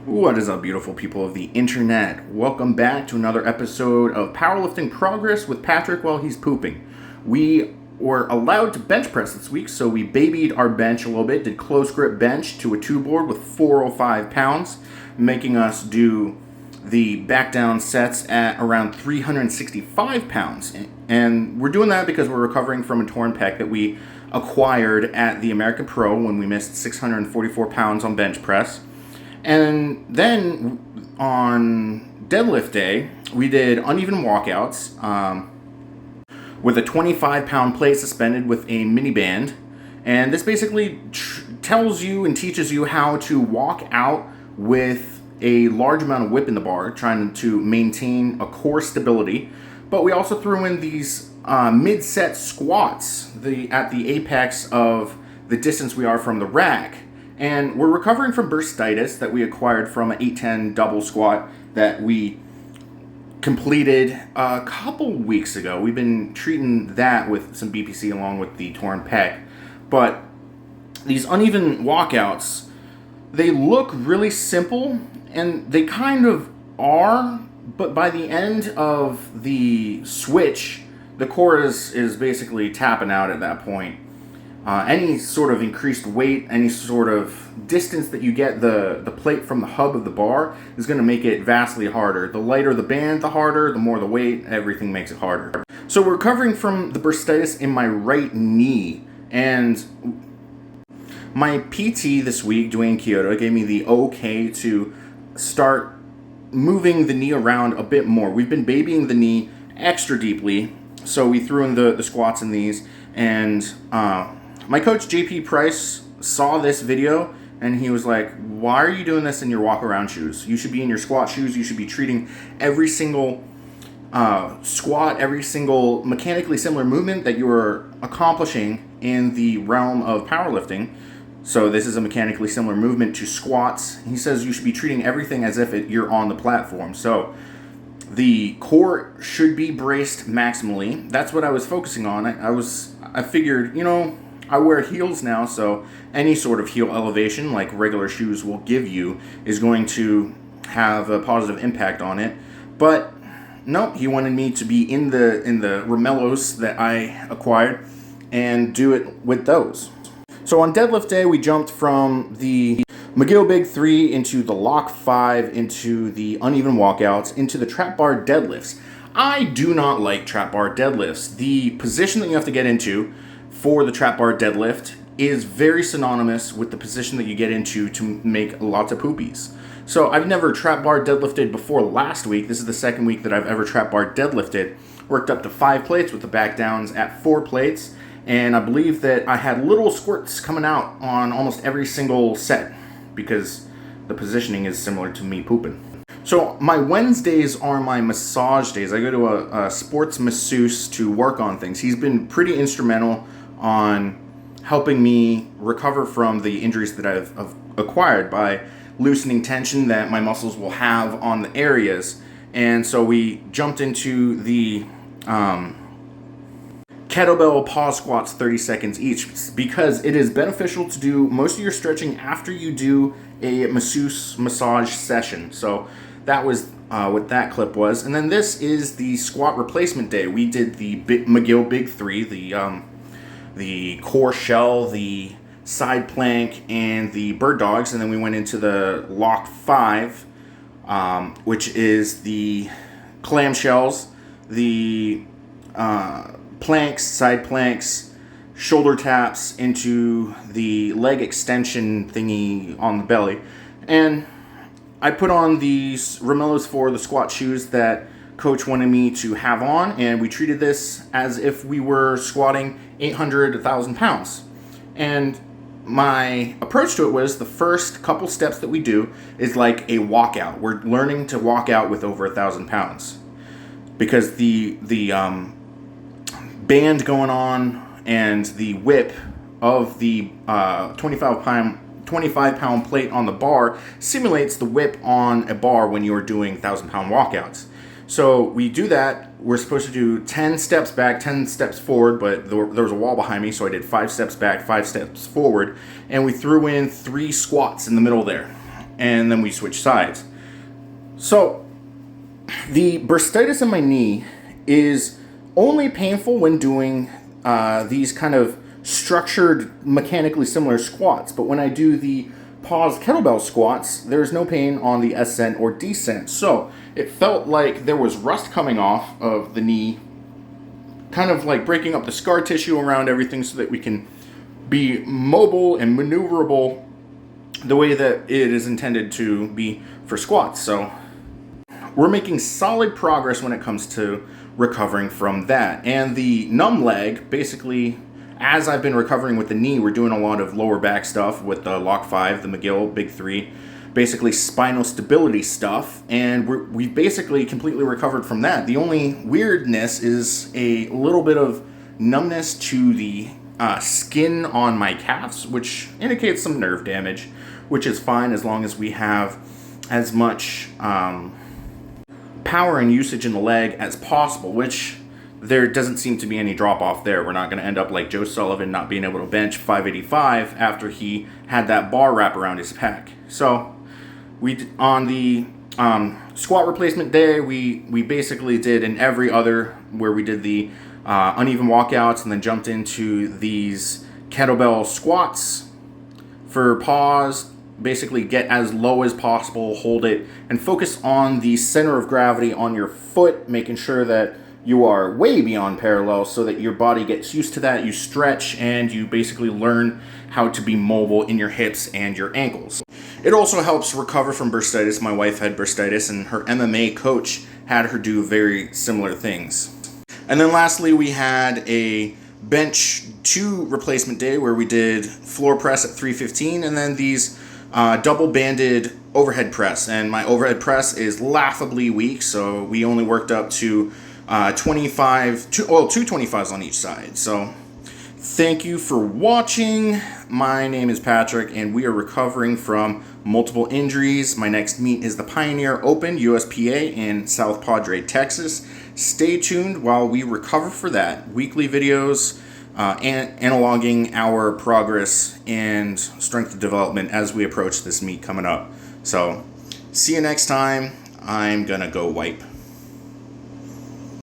What is up, beautiful people of the internet? Welcome back to another episode of Powerlifting Progress with Patrick while he's pooping. We were allowed to bench press this week, so we babied our bench a little bit, did close grip bench to a 2-board with 405 pounds, making us do the back down sets at around 365 pounds. And we're doing that because we're recovering from a torn pec that we acquired at the American Pro when we missed 644 pounds on bench press. And then on deadlift day, we did uneven walkouts with a 25-pound plate suspended with a mini band. And this basically tells you and teaches you how to walk out with a large amount of whip in the bar, trying to maintain a core stability. But we also threw in these mid-set squats at the apex of the distance we are from the rack. And we're recovering from bursitis that we acquired from an 810 double squat that we completed a couple weeks ago. We've been treating that with some BPC along with the torn pec. But these uneven walkouts, they look really simple, and they kind of are, but by the end of the switch, the core is basically tapping out at that point. Any sort of increased weight, any sort of distance that you get the plate from the hub of the bar is going to make it vastly harder. The lighter the band, the harder. The more the weight, everything makes it harder. So we're recovering from the bursitis in my right knee, and my PT this week, Dwayne Kyoto, gave me the okay to start moving the knee around a bit more. We've been babying the knee extra deeply, so we threw in the squats in these, and my coach, JP Price, saw this video, and he was like, why are you doing this in your walk-around shoes? You should be in your squat shoes. You should be treating every single squat, every single mechanically similar movement that you are accomplishing in the realm of powerlifting. So this is a mechanically similar movement to squats. He says you should be treating everything as if you're on the platform. So the core should be braced maximally. That's what I was focusing on. I figured, I wear heels now, so any sort of heel elevation like regular shoes will give you is going to have a positive impact on it. But no, he wanted me to be in the Romellos that I acquired and do it with those. So on deadlift day, we jumped from the McGill Big 3 into the Lock 5 into the uneven walkouts into the trap bar deadlifts. I do not like trap bar deadlifts. The position that you have to get into for the trap bar deadlift is very synonymous with the position that you get into to make lots of poopies. So I've never trap bar deadlifted before last week. This is the second week that I've ever trap bar deadlifted. Worked up to 5 plates with the back downs at 4 plates. And I believe that I had little squirts coming out on almost every single set because the positioning is similar to me pooping. So my Wednesdays are my massage days. I go to a sports masseuse to work on things. He's been pretty instrumental on helping me recover from the injuries that I've acquired by loosening tension that my muscles will have on the areas. And so we jumped into the kettlebell pause squats 30 seconds each because it is beneficial to do most of your stretching after you do a masseuse massage session. So that was what that clip was. And then this is the squat replacement day. We did the McGill Big 3, the core shell, the side plank, and the bird dogs. And then we went into the Lock 5, which is the clamshells, the planks, side planks, shoulder taps into the leg extension thingy on the belly. And I put on these Romellos for the squat shoes that coach wanted me to have on, and we treated this as if we were squatting 800, 1,000 pounds. And my approach to it was the first couple steps that we do is like a walkout. We're learning to walk out with over 1,000 pounds because the band going on and the whip of the 25-pound plate on the bar simulates the whip on a bar when you're doing 1,000-pound walkouts. So we do that. We're supposed to do 10 steps back, 10 steps forward, but there was a wall behind me, so I did 5 steps back, 5 steps forward, and we threw in 3 squats in the middle there. and then we switch sides. So the bursitis in my knee is only painful when doing these kind of structured, mechanically similar squats. But when I do the pause kettlebell squats, there's no pain on the ascent or descent. So it felt like there was rust coming off of the knee, kind of like breaking up the scar tissue around everything so that we can be mobile and maneuverable the way that it is intended to be for squats. So we're making solid progress when it comes to recovering from that. And the numb leg, basically, as I've been recovering with the knee, we're doing a lot of lower back stuff with the Lock 5, the McGill Big 3, basically spinal stability stuff, and we've basically completely recovered from that. The only weirdness is a little bit of numbness to the skin on my calves, which indicates some nerve damage, which is fine as long as we have as much power and usage in the leg as possible, which there doesn't seem to be any drop off there. We're not going to end up like Joe Sullivan not being able to bench 585 after he had that bar wrap around his pec. So we on the squat replacement day, we basically did an every other, where we did the uneven walkouts and then jumped into these kettlebell squats for pause. Basically get as low as possible, hold it, and focus on the center of gravity on your foot, making sure that you are way beyond parallel so that your body gets used to that. You stretch and you basically learn how to be mobile in your hips and your ankles. It also helps recover from bursitis. My wife had bursitis and her MMA coach had her do very similar things. And then lastly, we had a bench 2 replacement day where we did floor press at 315 and then these double banded overhead press. And my overhead press is laughably weak, so we only worked up to 225s on each side. So thank you for watching. My name is Patrick and we are recovering from multiple injuries. My next meet is the Pioneer Open USPA in South Padre, Texas. Stay tuned while we recover for that. Weekly videos and analoging our progress and strength development as we approach this meet coming up. So see you next time. I'm gonna go wipe.